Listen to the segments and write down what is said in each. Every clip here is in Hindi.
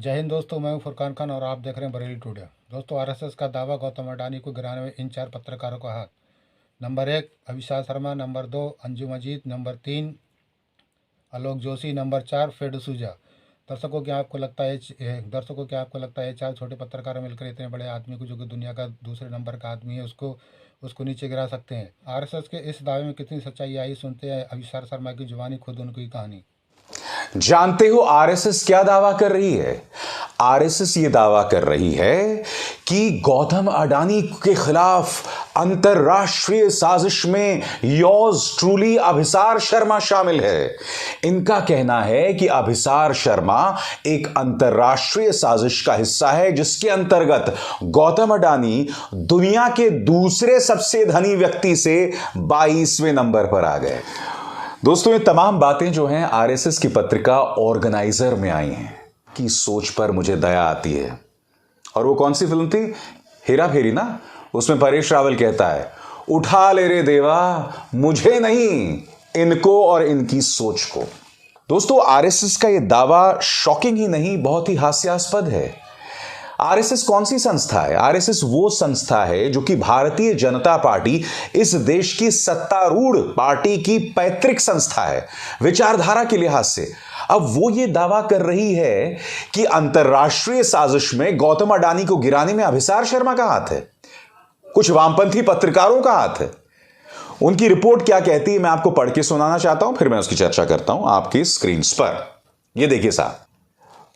जय हिंद दोस्तों, मैं हूं फुरकान खान और आप देख रहे हैं बरेली टुडे। दोस्तों, आरएसएस का दावा गौतम अडानी को गिराने में इन 4 पत्रकारों का हाथ। Number 1 Abhishek Sharma, number 2 Anjum Ajit, number 3 आलोक जोशी, नंबर 4 फेडू सूजा। दर्शकों क्या आपको लगता है ये 4 छोटे पत्रकार मिलकर इतने बड़े आदमी को, जो कि दुनिया का दूसरे नंबर का आदमी है, उसको नीचे गिरा सकते हैं? आरएसएस के इस दावे में कितनी सच्चाई आई, सुनते हैं अभिषेक शर्मा की जुबानी, खुद उनकी कहानी। जानते हो आरएसएस क्या दावा कर रही है? आरएसएस ये दावा कर रही है कि गौतम अडानी के खिलाफ अंतरराष्ट्रीय साजिश में योर्स ट्रूली अभिसार शर्मा शामिल है। इनका कहना है कि अभिसार शर्मा एक अंतरराष्ट्रीय साजिश का हिस्सा है, जिसके अंतर्गत गौतम अडानी दुनिया के दूसरे सबसे धनी व्यक्ति से 22वें नंबर पर आ गए। दोस्तों, ये तमाम बातें जो हैं आरएसएस की पत्रिका ऑर्गेनाइजर में आई हैं कि सोच पर मुझे दया आती है। और वो कौन सी फिल्म थी? हेरा फेरी ना। उसमें परेश रावल कहता है, उठा ले रे देवा, मुझे नहीं, इनको और इनकी सोच को। दोस्तों, आरएसएस का ये दावा शॉकिंग ही नहीं, बहुत ही हास्यास्पद है। आरएसएस कौन सी संस्था है? आरएसएस वो संस्था है जो कि भारतीय जनता पार्टी, इस देश की सत्तारूढ़ पार्टी की पैतृक संस्था है विचारधारा के लिहाज से। अब वो ये दावा कर रही है कि अंतरराष्ट्रीय साजिश में गौतम अडानी को गिराने में अभिसार शर्मा का हाथ है, कुछ वामपंथी पत्रकारों का हाथ है। उनकी रिपोर्ट क्या कहती है, मैं आपको पढ़ के सुनाना चाहता हूं, फिर मैं उसकी चर्चा करता हूं आपकी स्क्रीन पर। यह देखिए साहब,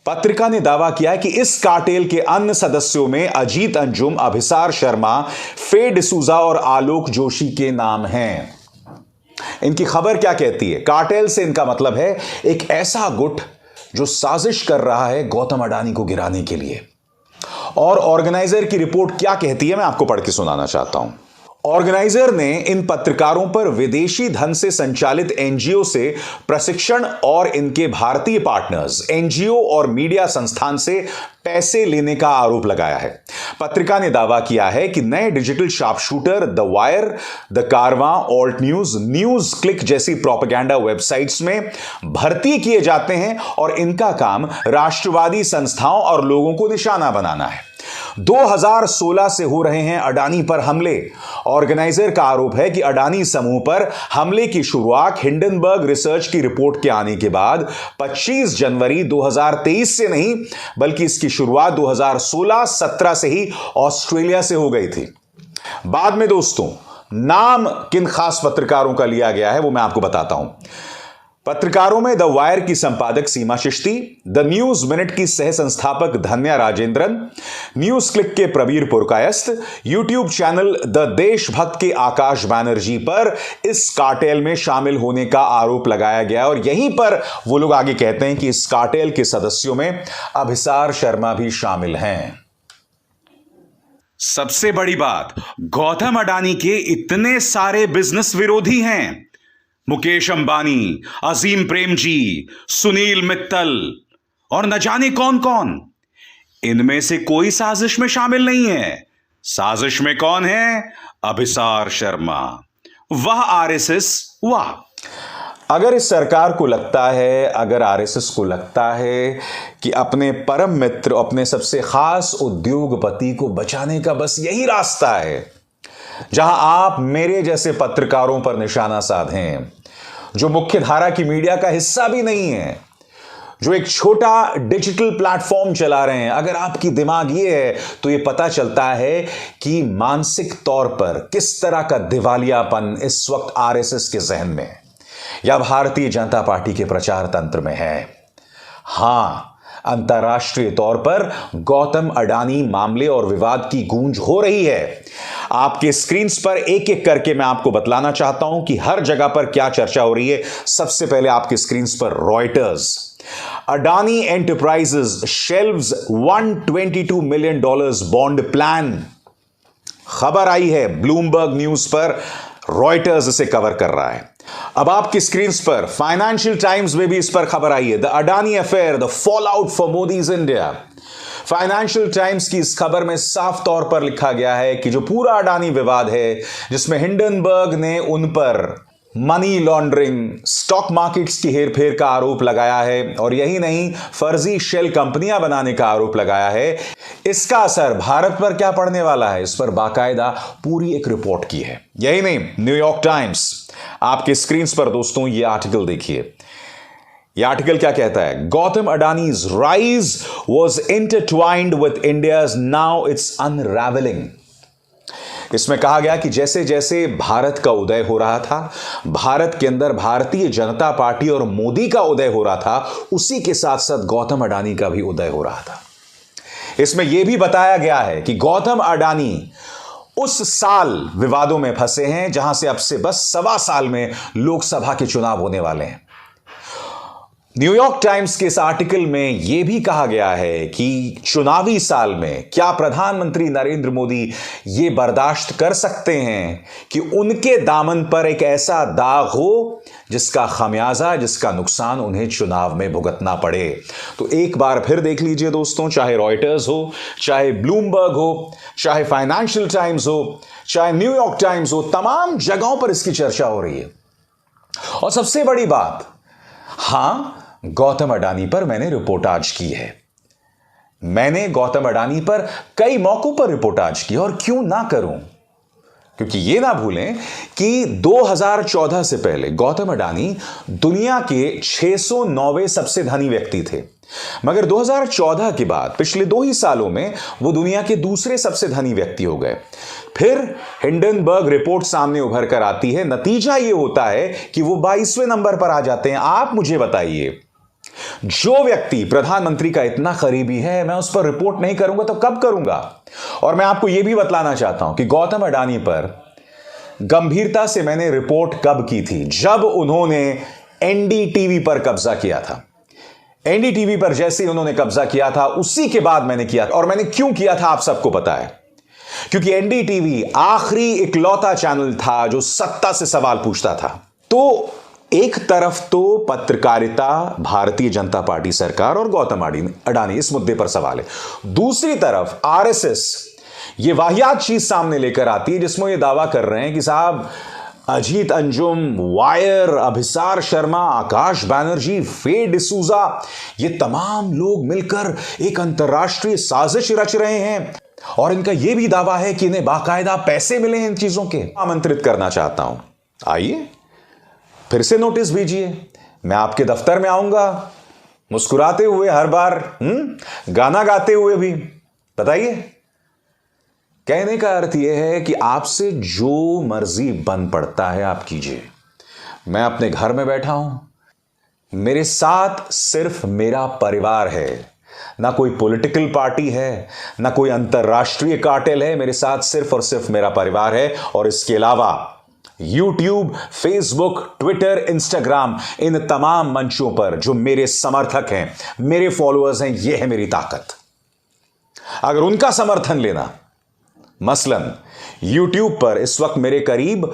पत्रिका ने दावा किया है कि इस कार्टेल के अन्य सदस्यों में अजीत अंजुम, अभिसार शर्मा, फे डिसूजा और आलोक जोशी के नाम हैं। इनकी खबर क्या कहती है? कार्टेल से इनका मतलब है एक ऐसा गुट जो साजिश कर रहा है गौतम अडानी को गिराने के लिए। और ऑर्गेनाइजर की रिपोर्ट क्या कहती है, मैं आपको पढ़ के सुनाना चाहता हूं। ऑर्गेनाइजर ने इन पत्रकारों पर विदेशी धन से संचालित एनजीओ से प्रशिक्षण और इनके भारतीय पार्टनर्स, एनजीओ और मीडिया संस्थान से पैसे लेने का आरोप लगाया है। पत्रिका ने दावा किया है कि नए digital sharpshooter the wire, the Karwaan, alt news, news click जैसी प्रोपेगेंडा वेबसाइट्स में भर्ती किए जाते हैं और इनका काम राष्ट्रवादी संस्थाओं और लोगों को निशाना बनाना है। 2016 से हो रहे हैं अडानी पर हमले। ऑर्गेनाइजर का आरोप है कि अडानी समूह पर हमले की शुरुआत हिंडनबर्ग रिसर्च की रिपोर्ट के आने के बाद 25 जनवरी 2023 से नहीं, बल्कि इसकी शुरुआत 2016-17 से ही ऑस्ट्रेलिया से हो गई थी। बाद में दोस्तों, नाम किन खास पत्रकारों का लिया गया है वो मैं आपको बताता हूं। पत्रकारों में द वायर की संपादक Seema Chishti, the news minute की सह संस्थापक धन्या राजेंद्रन, न्यूज क्लिक के Prabir Purkayastha, YouTube channel the Deshbhakt के आकाश बैनर्जी पर इस कार्टेल में शामिल होने का आरोप लगाया गया। और यहीं पर वो लोग आगे कहते हैं कि इस कार्टेल के सदस्यों में अभिसार शर्मा भी शामिल हैं। सबसे बड़ी बात, गौतम अडानी के इतने सारे बिजनेस विरोधी हैं। मुकेश अंबानी, अजीम प्रेमजी, सुनील मित्तल और न जाने कौन कौन। इनमें से कोई साजिश में शामिल नहीं है। साजिश में कौन है? अभिसार शर्मा। वाह आरएसएस, वाह। अगर इस सरकार को लगता है, अगर आरएसएस को लगता है कि अपने परम मित्र, अपने सबसे खास उद्योगपति को बचाने का बस यही रास्ता है जहां आप मेरे जैसे पत्रकारों पर निशाना साधें, जो मुख्य धारा की मीडिया का हिस्सा भी नहीं है, जो एक छोटा डिजिटल प्लेटफॉर्म चला रहे हैं, अगर आपकी दिमाग ये है तो ये पता चलता है कि मानसिक तौर पर किस तरह का दिवालियापन इस वक्त आरएसएस के जहन में या भारतीय जनता पार्टी के प्रचार तंत्र में है। हां, अंतर्राष्ट्रीय तौर पर गौतम अडानी मामले और विवाद की गूंज हो रही है। आपके स्क्रीन पर एक एक करके मैं आपको बतलाना चाहता हूं कि हर जगह पर क्या चर्चा हो रही है। सबसे पहले आपके स्क्रीन पर Reuters, Adani enterprises shelves $122 million bond plan. खबर आई है ब्लूमबर्ग न्यूज पर, रॉयटर्स इसे कवर कर रहा है। अब आपकी स्क्रीन पर फाइनेंशियल टाइम्स में भी इस पर खबर आई है, the Adani affair, the fall out for Modi's India. Financial times की इस खबर में साफ तौर पर लिखा गया है कि जो पूरा अडानी विवाद है, जिसमें हिंडनबर्ग ने उन पर मनी लॉन्ड्रिंग, स्टॉक मार्केट्स की हेरफेर का आरोप लगाया है और यही नहीं, फर्जी शेल कंपनियां बनाने का आरोप लगाया है। इसका असर भारत पर क्या पड़ने वाला है, इस पर बाकायदा पूरी एक रिपोर्ट की है। यही नहीं, न्यूयॉर्क टाइम्स, आपके स्क्रीन पर दोस्तों ये आर्टिकल देखिए। ये आर्टिकल क्या कहता है? Gautam Adani's rise was intertwined with India's, now it's unravelling. इसमें कहा गया कि जैसे जैसे भारत का उदय हो रहा था, भारत के अंदर भारतीय जनता पार्टी और मोदी का उदय हो रहा था, उसी के साथ साथ गौतम अडानी का भी उदय हो रहा था। इसमें यह भी बताया गया है कि गौतम अडानी उस साल विवादों में फंसे हैं जहां से अब से बस 1.25 साल में लोकसभा के चुनाव होने वाले हैं। न्यूयॉर्क टाइम्स के इस आर्टिकल में यह भी कहा गया है कि चुनावी साल में क्या प्रधानमंत्री नरेंद्र मोदी ये बर्दाश्त कर सकते हैं कि उनके दामन पर एक ऐसा दाग हो जिसका खमियाजा, जिसका नुकसान उन्हें चुनाव में भुगतना पड़े। तो एक बार फिर देख लीजिए दोस्तों, चाहे रॉयटर्स हो, चाहे ब्लूमबर्ग हो, चाहे फाइनेंशियल टाइम्स हो, चाहे न्यूयॉर्क टाइम्स हो, तमाम जगहों पर इसकी चर्चा हो रही है। और सबसे बड़ी बात, हां, गौतम अडानी पर मैंने रिपोर्टाज की है। मैंने गौतम अडानी पर कई मौकों पर रिपोर्टाज की, और क्यों ना करूं, क्योंकि यह ना भूलें कि 2014 से पहले गौतम अडानी दुनिया के 609वें सबसे धनी व्यक्ति थे, मगर 2014 के बाद पिछले 2 ही सालों में वो दुनिया के दूसरे सबसे धनी व्यक्ति हो गए। फिर हिंडनबर्ग रिपोर्ट सामने उभर कर आती है, नतीजा ये होता है कि वो 22वें नंबर पर आ जाते हैं। आप मुझे बताइए, जो व्यक्ति प्रधानमंत्री का इतना करीबी है, मैं उस पर रिपोर्ट नहीं करूंगा तो कब करूंगा? और मैं आपको यह भी बतलाना चाहता हूं कि गौतम अडानी पर गंभीरता से मैंने रिपोर्ट कब की थी, जब उन्होंने एनडीटीवी पर कब्जा किया था। एनडीटीवी पर जैसे ही उन्होंने कब्जा किया था, उसी के बाद मैंने किया। और मैंने क्यों किया था आप सबको पता है, क्योंकि एनडीटीवी आखिरी इकलौता चैनल था जो सत्ता से सवाल पूछता था। तो एक तरफ तो पत्रकारिता, भारतीय जनता पार्टी सरकार और गौतम अडानी, इस मुद्दे पर सवाल है। दूसरी तरफ आरएसएस ये वाहियात चीज सामने लेकर आती है जिसमें ये दावा कर रहे हैं कि साहब अजीत अंजुम, वायर, अभिसार शर्मा, आकाश बैनर्जी, फे डिसूजा, ये तमाम लोग मिलकर एक अंतर्राष्ट्रीय साजिश रच रहे हैं। और इनका यह भी दावा है कि इन्हें बाकायदा पैसे मिले हैं इन चीजों के। आमंत्रित करना चाहता हूं, आइए फिर से नोटिस भेजिए, मैं आपके दफ्तर में आऊंगा मुस्कुराते हुए, हर बार गाना गाते हुए भी। बताइए, कहने का अर्थ यह है कि आपसे जो मर्जी बन पड़ता है आप कीजिए। मैं अपने घर में बैठा हूं, मेरे साथ सिर्फ मेरा परिवार है, ना कोई पॉलिटिकल पार्टी है, ना कोई अंतर्राष्ट्रीय कार्टेल है। मेरे साथ सिर्फ और सिर्फ मेरा परिवार है। और इसके अलावा यूट्यूब, फेसबुक, ट्विटर, इंस्टाग्राम, इन तमाम मंचों पर जो मेरे समर्थक हैं, मेरे फॉलोअर्स हैं, यह है मेरी ताकत। अगर उनका समर्थन लेना, मसलन यूट्यूब पर इस वक्त मेरे करीब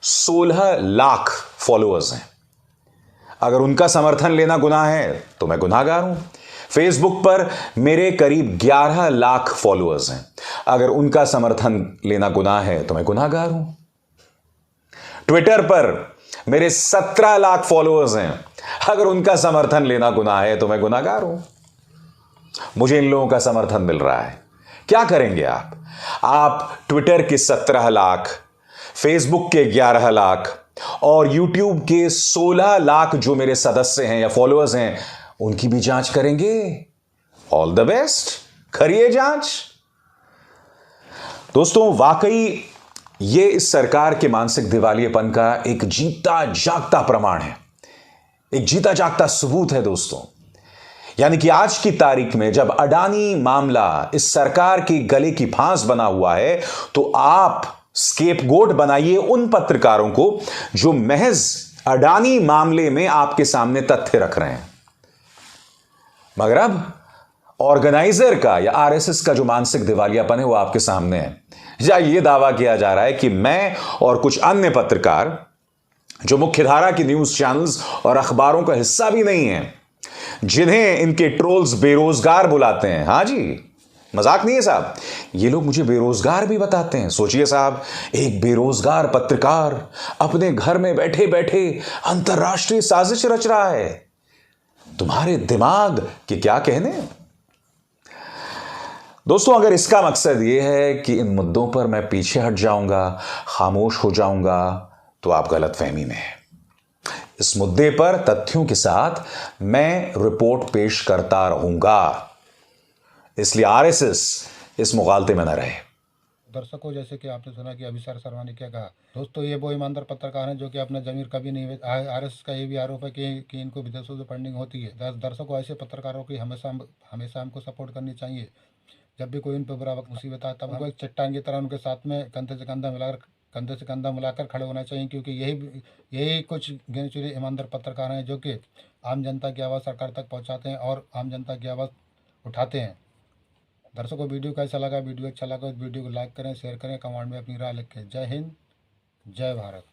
16 लाख फॉलोअर्स हैं, अगर उनका समर्थन लेना गुनाह है तो मैं गुनाहगार हूं। फेसबुक पर मेरे करीब 11 लाख फॉलोअर्स हैं, अगर उनका समर्थन लेना गुनाह है तो मैं गुनाहगार हूं। ट्विटर पर मेरे 17 लाख फॉलोअर्स हैं, अगर उनका समर्थन लेना गुनाह है तो मैं गुनाहगार हूं। मुझे इन लोगों का समर्थन मिल रहा है। क्या करेंगे आप ट्विटर के 17 लाख, फेसबुक के 11 लाख और यूट्यूब के 16 लाख जो मेरे सदस्य हैं या फॉलोअर्स हैं, उनकी भी जांच करेंगे। ऑल द बेस्ट, करिए जांच। दोस्तों, वाकई ये इस सरकार के मानसिक दिवालियेपन का एक जीता जागता प्रमाण है, एक जीता जागता सबूत है दोस्तों। यानी कि आज की तारीख में जब अडानी मामला इस सरकार की गले की फांस बना हुआ है, तो आप स्केपगोट बनाइए उन पत्रकारों को जो महज अडानी मामले में आपके सामने तथ्य रख रहे हैं। मगर अब ऑर्गेनाइजर का या आरएसएस का जो मानसिक दिवालियापन है वो आपके सामने है। या ये दावा किया जा रहा है कि मैं और कुछ अन्य पत्रकार जो मुख्यधारा की न्यूज चैनल्स और अखबारों का हिस्सा भी नहीं है, जिन्हें इनके ट्रोल्स बेरोजगार बुलाते हैं, हां जी, मजाक नहीं है साहब, ये लोग मुझे बेरोजगार भी बताते हैं। सोचिए साहब, एक बेरोजगार पत्रकार अपने घर में बैठे बैठे अंतरराष्ट्रीय साजिश रच रहा है। तुम्हारे दिमाग के क्या कहने। दोस्तों, अगर इसका मकसद यह है कि इन मुद्दों पर मैं पीछे हट जाऊंगा, खामोश हो जाऊंगा, तो आप गलतफहमी में हैं। इस मुद्दे पर तथ्यों के साथ मैं रिपोर्ट पेश करता रहूंगा, इसलिए आरएसएस इस मुगालते में न रहे। दर्शकों, जैसे कि आपने सुना कि अभिसार शर्मा ने क्या कहा। दोस्तों, ये वो ईमानदार पत्रकार हैं जो कि अपना जमीर कभी नहीं। आरएसएस का ये भी आरोप है कि इनको विदेशों से फंडिंग होती है। दर्शकों, ऐसे पत्रकारों की हमेशा हमको सपोर्ट करनी चाहिए। जब भी कोई उन पर बुरा वक्त मुसीबत आता है, उनको एक चट्टान की तरह उनके साथ में कंधे से कंधा मिलाकर खड़े होना चाहिए, क्योंकि यही कुछ गिने चुने ईमानदार पत्रकार हैं जो कि आम जनता की आवाज़ सरकार तक पहुंचाते हैं और आम जनता की आवाज़ उठाते हैं। दर्शकों, वीडियो कैसा लगा? वीडियो अच्छा लगा तो वीडियो को लाइक करें, शेयर करें, कमेंट में अपनी राय लिखें। जय हिंद, जय भारत।